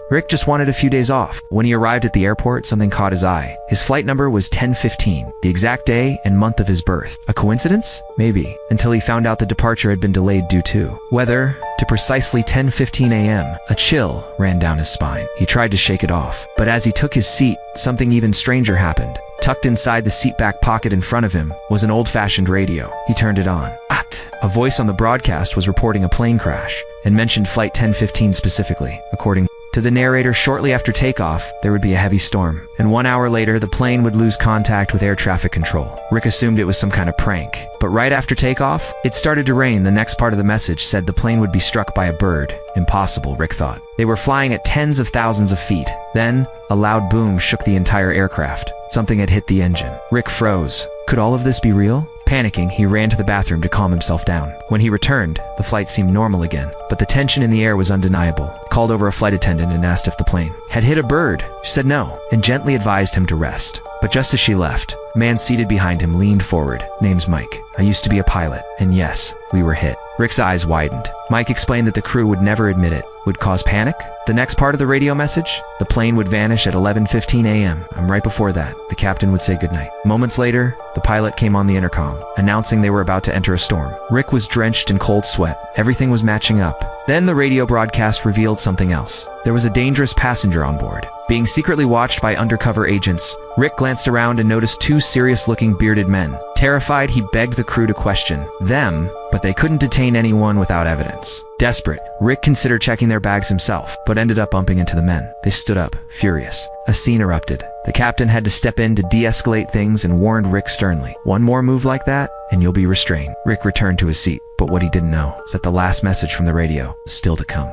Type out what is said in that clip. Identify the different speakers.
Speaker 1: Rick just wanted a few days off. When he arrived at the airport, something caught his eye. His flight number was 1015, the exact day and month of his birth. A coincidence? Maybe, until he found out the departure had been delayed due to weather. To precisely 10:15 a.m., a chill ran down his spine. He tried to shake it off, but as he took his seat, something even stranger happened. Tucked inside the seat back pocket in front of him was an old-fashioned radio. He turned it on. A voice on the broadcast was reporting a plane crash and mentioned Flight 1015 specifically. According to the narrator, shortly after takeoff, there would be a heavy storm, and 1 hour later, the plane would lose contact with air traffic control. Rick assumed it was some kind of prank, but right after takeoff, it started to rain. The next part of the message said the plane would be struck by a bird. Impossible, Rick thought. They were flying at tens of thousands of feet. Then, a loud boom shook the entire aircraft. Something had hit the engine. Rick froze. Could all of this be real? Panicking, he ran to the bathroom to calm himself down. When he returned, the flight seemed normal again, but the tension in the air was undeniable. He called over a flight attendant and asked if the plane had hit a bird. She said no, and gently advised him to rest. But just as she left, a man seated behind him leaned forward. "Name's Mike. I used to be a pilot, and yes, we were hit." Rick's eyes widened. Mike explained that the crew would never admit it. Would cause panic? The next part of the radio message? The plane would vanish at 11:15 a.m. And right before that, the captain would say goodnight. Moments later, the pilot came on the intercom, announcing they were about to enter a storm. Rick was drenched in cold sweat. Everything was matching up. Then the radio broadcast revealed something else. There was a dangerous passenger on board. Being secretly watched by undercover agents, Rick glanced around and noticed two serious-looking bearded men. Terrified, he begged the crew to question them, but they couldn't detain anyone without evidence. Desperate, Rick considered checking their bags himself, but ended up bumping into the men. They stood up, furious. A scene erupted. The captain had to step in to de-escalate things and warned Rick sternly. "One more move like that, and you'll be restrained." Rick returned to his seat, but what he didn't know was that the last message from the radio was still to come.